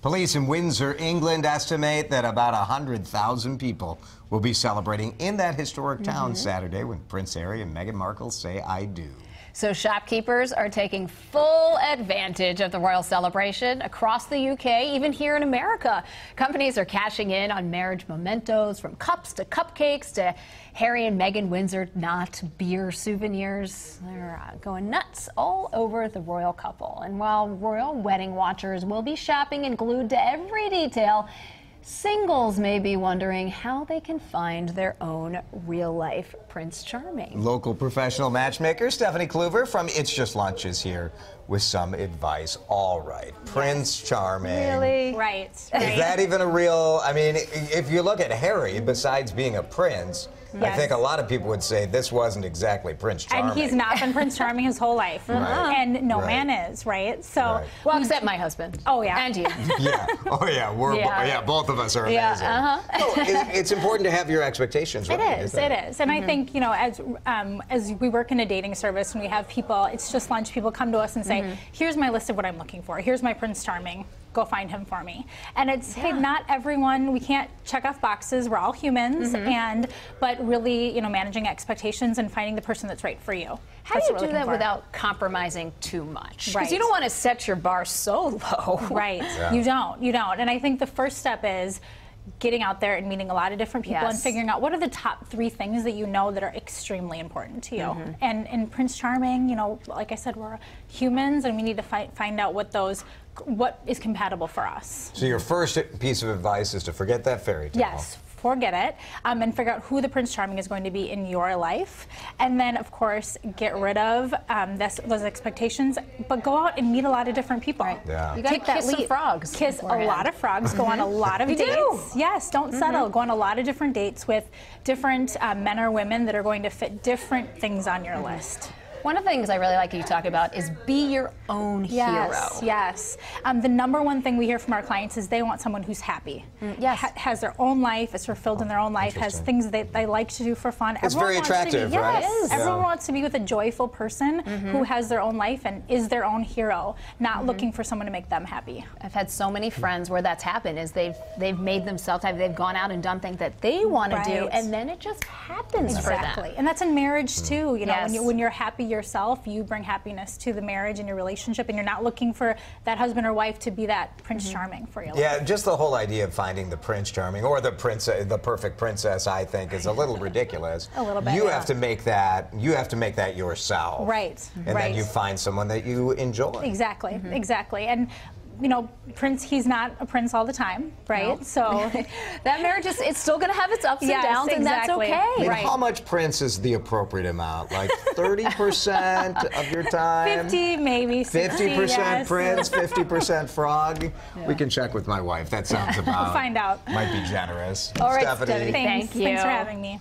Police in Windsor, England estimate that about 100,000 people will be celebrating in that historic town Saturday when Prince Harry and Meghan Markle say "I do." So shopkeepers are taking full advantage of the royal celebration across the UK, even here in America. Companies are cashing in on marriage mementos, from cups to cupcakes to Harry and Meghan Windsor not beer souvenirs. They're going nuts all over the royal couple. And while royal wedding watchers will be shopping and glued to every detail, singles may be wondering how they can find their own real-life Prince Charming. Local professional matchmaker Stephanie Kluver from It's Just Lunch is here with some advice. All right, Prince Charming. Really? Right. Is that even a real, I mean, if you look at Harry, besides being a prince, I think a lot of people would say this wasn't exactly Prince Charming. And he's not been Prince Charming his whole life. Right. And no man is, right? So, Well, except my husband. Oh, yeah. And you. Yeah. Oh, yeah. We're both of us are amazing. It's important to have your expectations right. It is. And I think, you know, as we work in a dating service and we have people, It's Just Lunch, people come to us and say, here's my list of what I'm looking for. Here's my Prince Charming. Go find him for me. And it's, hey, not everyone, we can't check off boxes. We're all humans. But really, you know, managing expectations and finding the person that's right for you. How do you do that without compromising too much? Because you don't want to set your bar so low. Right. Yeah. You don't. And I think the first step is getting out there and meeting a lot of different people and figuring out what are the top 3 things that you know that are extremely important to you. And in Prince Charming, you know, like I said, we're humans and we need to find out what is compatible for us. So your first piece of advice is to forget that fairy tale. Yes. Forget it, and figure out who the Prince Charming is going to be in your life. And then, of course, get rid of those expectations, but go out and meet a lot of different people. Right. Yeah. You got to kiss some frogs. Kiss a lot of frogs, go on a lot of dates. Yes, don't settle. Go on a lot of different dates with different men or women that are going to fit different things on your list. One of the things I really like you talk about is be your own hero. Yes. The #1 thing we hear from our clients is they want someone who's happy. Has their own life, is fulfilled in their own life, has things that they like to do for fun. It's very attractive, right? Yes. Everyone wants to be with a joyful person who has their own life and is their own hero, not looking for someone to make them happy. I've had so many friends where that's happened, is they've made themselves happy, they've gone out and done things that they want to do, and then it just happens for them. And that's in marriage too. You know, when you're happy yourself, you bring happiness to the marriage and your relationship, and you're not looking for that husband or wife to be that Prince Charming for your life. Yeah, just the whole idea of finding the Prince Charming or the perfect princess, I think, is a little ridiculous. A little bit. You have to make that. You have to make that yourself. Right. And then you find someone that you enjoy. Exactly. Exactly. And you know, Prince, he's not a prince all the time, right? No. So that marriage it's still going to have its ups and downs, and that's okay. I mean, how much Prince is the appropriate amount? Like 30% of your time? 50, maybe 50% Prince, 50% frog? We can check with my wife. That sounds about. We'll find out. Might be generous. All right, Stephanie. Thank you. Thanks for having me.